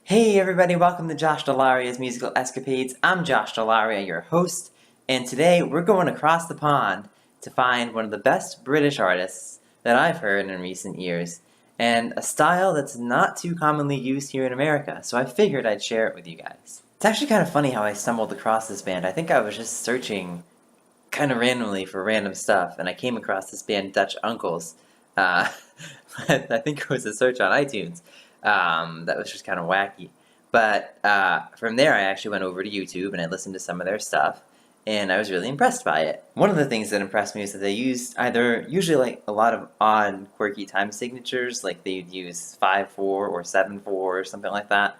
Hey everybody, welcome to Josh Dell'Aria's Musical Escapades. I'm Josh Dell'Aria, your host, and today we're going across the pond to find one of the best British artists that I've heard in recent years, and a style that's not too commonly used here in America, so I figured I'd share it with you guys. It's actually kind of funny how I stumbled across this band. I think I was just searching kind of randomly for random stuff, and I came across this band, Dutch Uncles. I think it was a search on iTunes. That was just kind of wacky. But from there, I actually went over to YouTube and I listened to some of their stuff, and I was really impressed by it. One of the things that impressed me is that they used usually like a lot of odd, quirky time signatures, like they'd use 5/4 or 7/4 or something like that,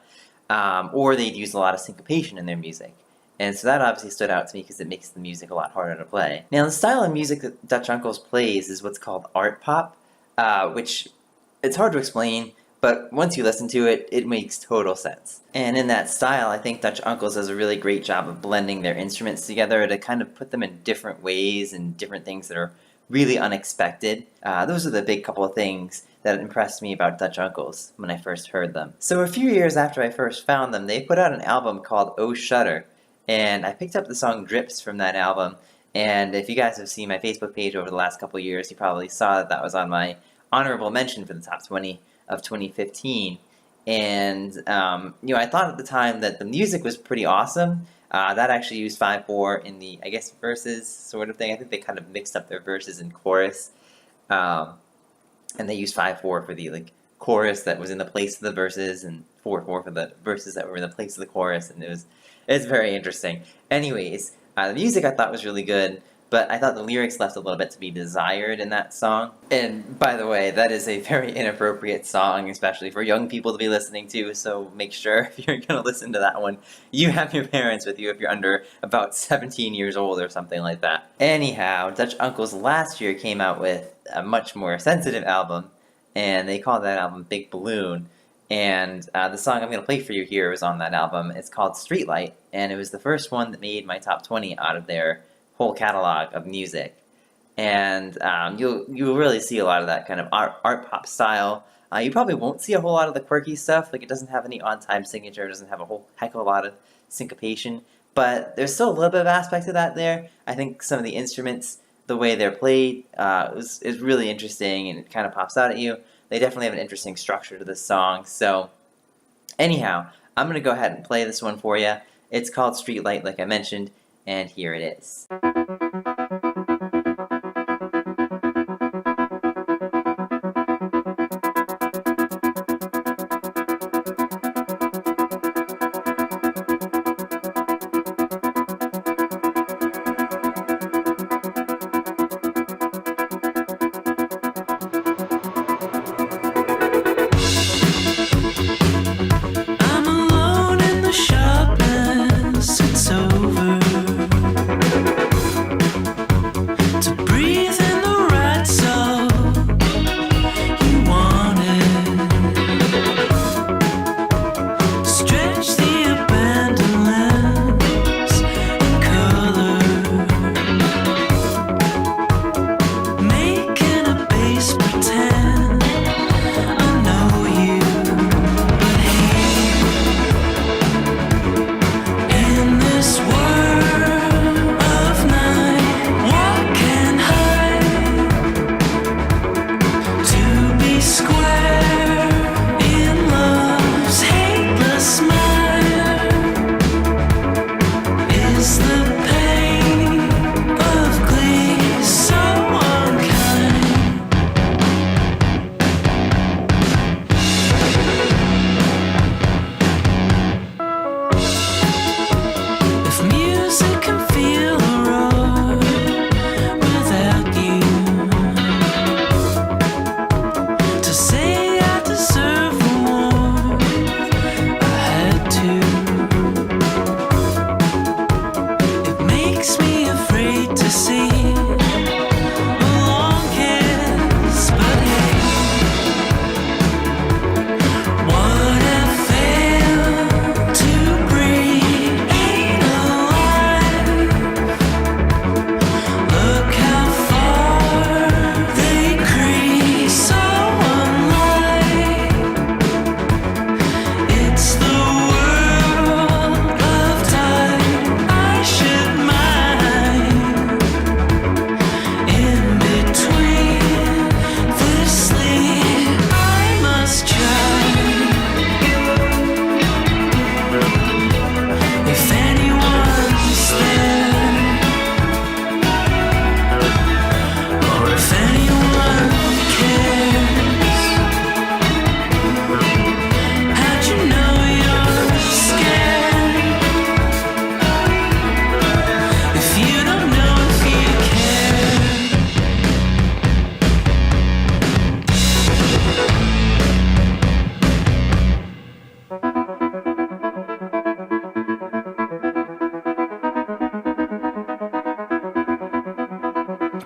or they'd use a lot of syncopation in their music. And so that obviously stood out to me because it makes the music a lot harder to play. Now, the style of music that Dutch Uncles plays is what's called art pop, which it's hard to explain, but once you listen to it, it makes total sense. And in that style, I think Dutch Uncles does a really great job of blending their instruments together to kind of put them in different ways and different things that are really unexpected. Those are the big couple of things that impressed me about Dutch Uncles when I first heard them. So a few years after I first found them, they put out an album called Oh Shudder, and I picked up the song Drips from that album. And if you guys have seen my Facebook page over the last couple of years, you probably saw that was on my honorable mention for the top 20 of 2015, and I thought at the time that the music was pretty awesome. That actually used 5/4 in the, I guess, verses sort of thing. I think they kind of mixed up their verses and chorus, and they used 5/4 for the chorus that was in the place of the verses, and 4/4 for the verses that were in the place of the chorus, and it's very interesting. Anyways, the music I thought was really good, but I thought the lyrics left a little bit to be desired in that song. And by the way, that is a very inappropriate song, especially for young people to be listening to, so make sure if you're going to listen to that one, you have your parents with you if you're under about 17 years old or something like that. Anyhow, Dutch Uncles last year came out with a much more sensitive album, and they called that album Big Balloon. And the song I'm going to play for you here was on that album. It's called Streetlight, and it was the first one that made my top 20 out of their whole catalog of music. And you'll really see a lot of that kind of art pop style. You probably won't see a whole lot of the quirky stuff, like it doesn't have any on-time signature, it doesn't have a whole heck of a lot of syncopation, but there's still a little bit of aspect of that there. I think some of the instruments, the way they're played, is really interesting, and it kind of pops out at you. They definitely have an interesting structure to this song. So anyhow, I'm going to go ahead and play this one for you. It's called Streetlight, like I mentioned, and here it is. I'm alone in the sharpness, it's over.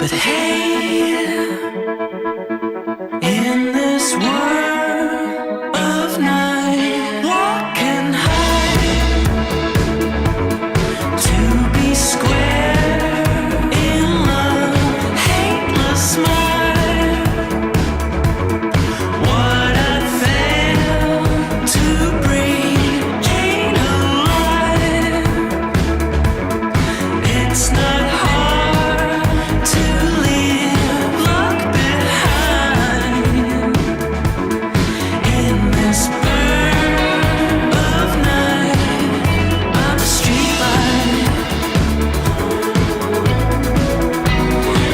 But hey, in this world of night, walk and hide, to be square in love, hateless smile. What I fail to breathe ain't alive. It's not hard to leave luck behind in this burn of night. I'm a streetlight.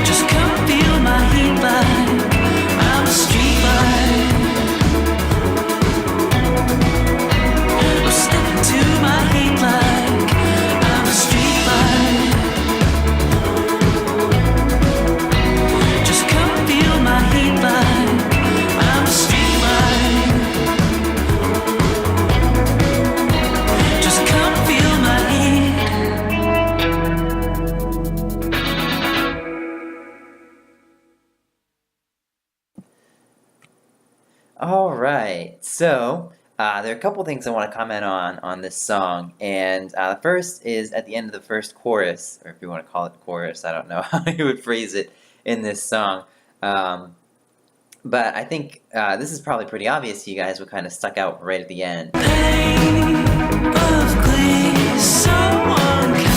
Just come feel my heat like I'm a streetlight. I'm stepping to my heat like I'm a streetlight. Just come feel my heat like I'm a streetlight. Just come feel my heat. All right, so there are a couple things I want to comment on this song, and the first is at the end of the first chorus, or if you want to call it chorus, I don't know how you would phrase it in this song, but I think this is probably pretty obvious to you guys what kind of stuck out right at the end. Pain of glee, so unkind.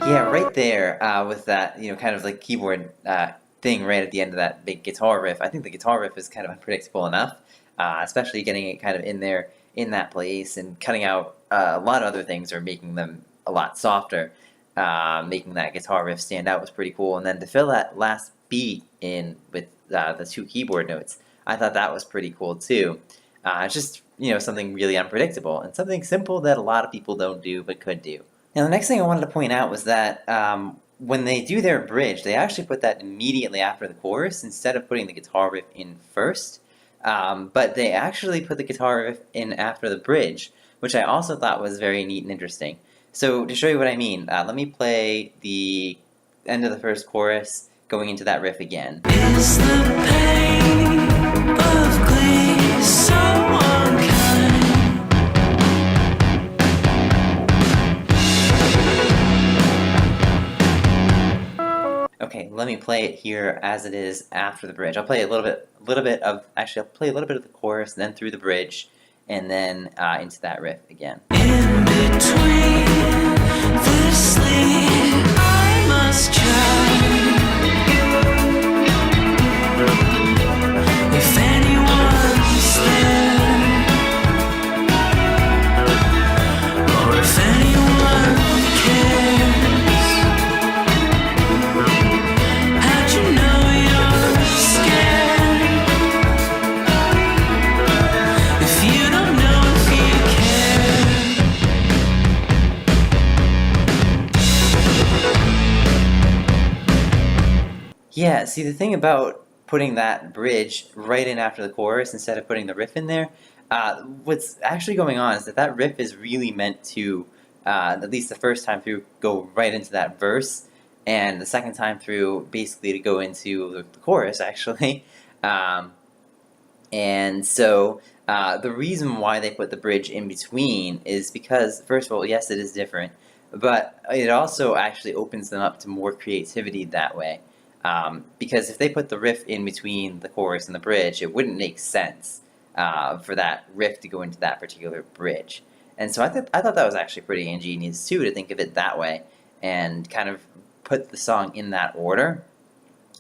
Yeah, right there with that, kind of like keyboard thing right at the end of that big guitar riff. I think the guitar riff is kind of unpredictable enough, especially getting it kind of in there, in that place, and cutting out a lot of other things or making them a lot softer, making that guitar riff stand out was pretty cool. And then to fill that last beat in with the two keyboard notes, I thought that was pretty cool too. It's just, something really unpredictable and something simple that a lot of people don't do but could do. Now, the next thing I wanted to point out was that when they do their bridge, they actually put that immediately after the chorus instead of putting the guitar riff in first. But they actually put the guitar riff in after the bridge, which I also thought was very neat and interesting. So to show you what I mean, let me play the end of the first chorus going into that riff again. Is the pain of glee so unkind? Okay, let me play it here as it is after the bridge. I'll play a little bit of the chorus, and then through the bridge, and then into that riff again. In between this lead, I must try. If anyone's there, or if anyone cares, how'd you know you're scared? If you don't know if you care. Yeah, see, the thing about putting that bridge right in after the chorus instead of putting the riff in there, what's actually going on is that riff is really meant to, at least the first time through, go right into that verse, and the second time through, basically to go into the chorus, actually. And so the reason why they put the bridge in between is because, first of all, yes, it is different, but it also actually opens them up to more creativity that way. Because if they put the riff in between the chorus and the bridge, it wouldn't make sense for that riff to go into that particular bridge. And so I thought that was actually pretty ingenious too, to think of it that way and kind of put the song in that order,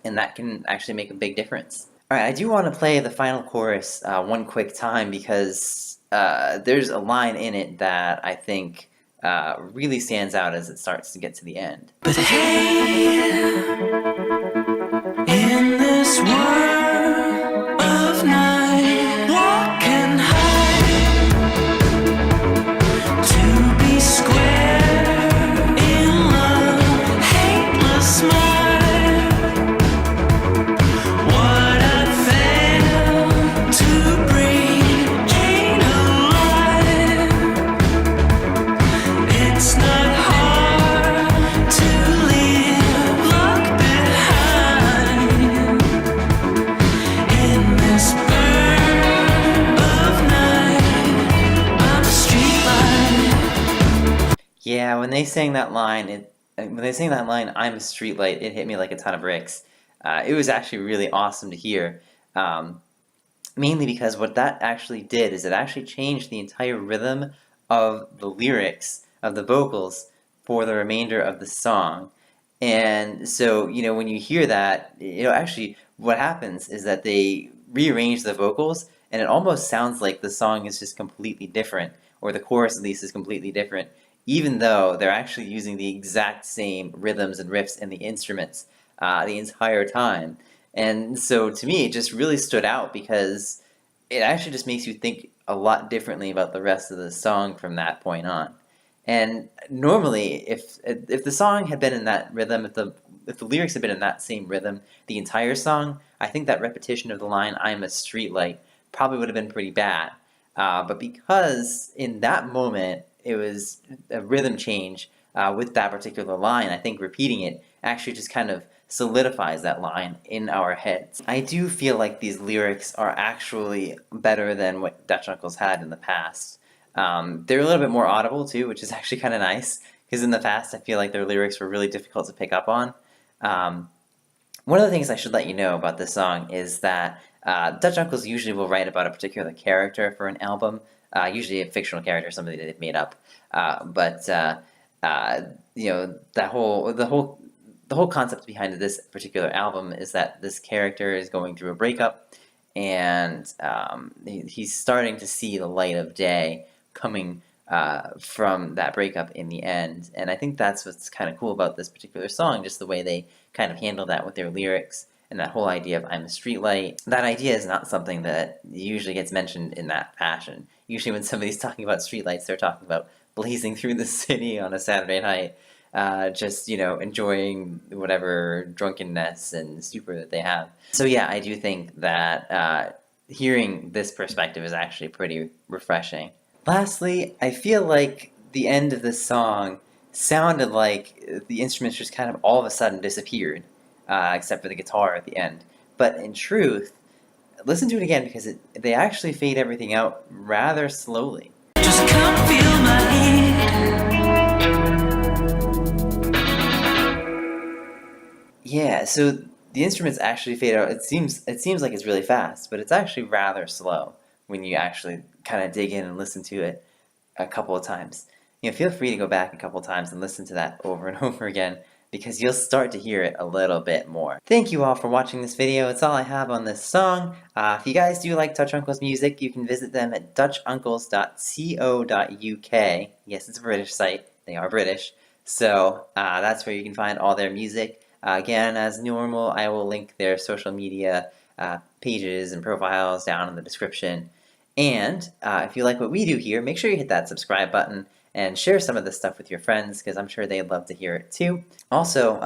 and that can actually make a big difference. All right, I do want to play the final chorus one quick time because there's a line in it that I think really stands out as it starts to get to the end. But hey, in this world of night, walk and hide, to be square in love, hateless smile. What I fail to breathe ain't alive. they sang that line, when they sang that line, "I'm a streetlight," it hit me like a ton of bricks. It was actually really awesome to hear. Mainly because what that actually did is it actually changed the entire rhythm of the lyrics of the vocals for the remainder of the song. And so, when you hear that, actually what happens is that they rearrange the vocals and it almost sounds like the song is just completely different, or the chorus at least is completely different, even though they're actually using the exact same rhythms and riffs and the instruments the entire time. And so to me, it just really stood out because it actually just makes you think a lot differently about the rest of the song from that point on. And normally, if the song had been in that rhythm, if the lyrics had been in that same rhythm the entire song, I think that repetition of the line "I'm a streetlight" probably would have been pretty bad. But because in that moment it was a rhythm change with that particular line, I think repeating it actually just kind of solidifies that line in our heads. I do feel like these lyrics are actually better than what Dutch Uncles had in the past. They're a little bit more audible too, which is actually kind of nice, because in the past I feel like their lyrics were really difficult to pick up on. One of the things I should let you know about this song is that Dutch Uncles usually will write about a particular character for an album, usually a fictional character, somebody that they've made up. The whole concept behind this particular album is that this character is going through a breakup, and he's starting to see the light of day coming from that breakup in the end. And I think that's what's kind of cool about this particular song, just the way they kind of handle that with their lyrics, and that whole idea of "I'm a streetlight." That idea is not something that usually gets mentioned in that fashion. Usually when somebody's talking about streetlights, they're talking about blazing through the city on a Saturday night, just, enjoying whatever drunkenness and stupor that they have. So yeah, I do think that hearing this perspective is actually pretty refreshing. Lastly, I feel like the end of this song sounded like the instruments just kind of all of a sudden disappeared, except for the guitar at the end. But in truth, listen to it again, because they actually fade everything out rather slowly. Just come feel my heat. Yeah, so the instruments actually fade out. It seems like it's really fast, but it's actually rather slow when you actually kind of dig in and listen to it a couple of times. Feel free to go back a couple of times and listen to that over and over again, because you'll start to hear it a little bit more. Thank you all for watching this video. It's all I have on this song. If you guys do like Dutch Uncles music, you can visit them at dutchuncles.co.uk. Yes, it's a British site. They are British. So that's where you can find all their music. Again, as normal, I will link their social media pages and profiles down in the description. And if you like what we do here, make sure you hit that subscribe button and share some of this stuff with your friends, because I'm sure they'd love to hear it too. Also,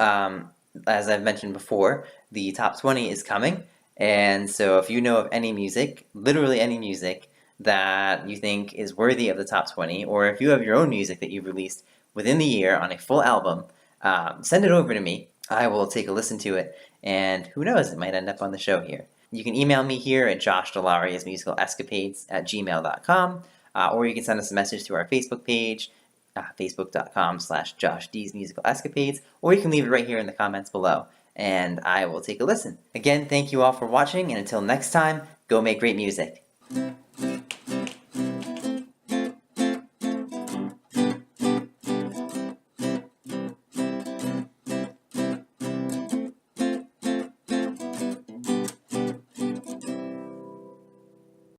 as I've mentioned before, the top 20 is coming. And so if you know of any music, literally any music, that you think is worthy of the top 20, or if you have your own music that you've released within the year on a full album, send it over to me. I will take a listen to it, and who knows, it might end up on the show here. You can email me here at joshdell'ariasmusicalescapades@gmail.com, or you can send us a message to our Facebook page, facebook.com/JoshD'sMusicalEscapades, or you can leave it right here in the comments below, and I will take a listen. Again, thank you all for watching, and until next time, go make great music.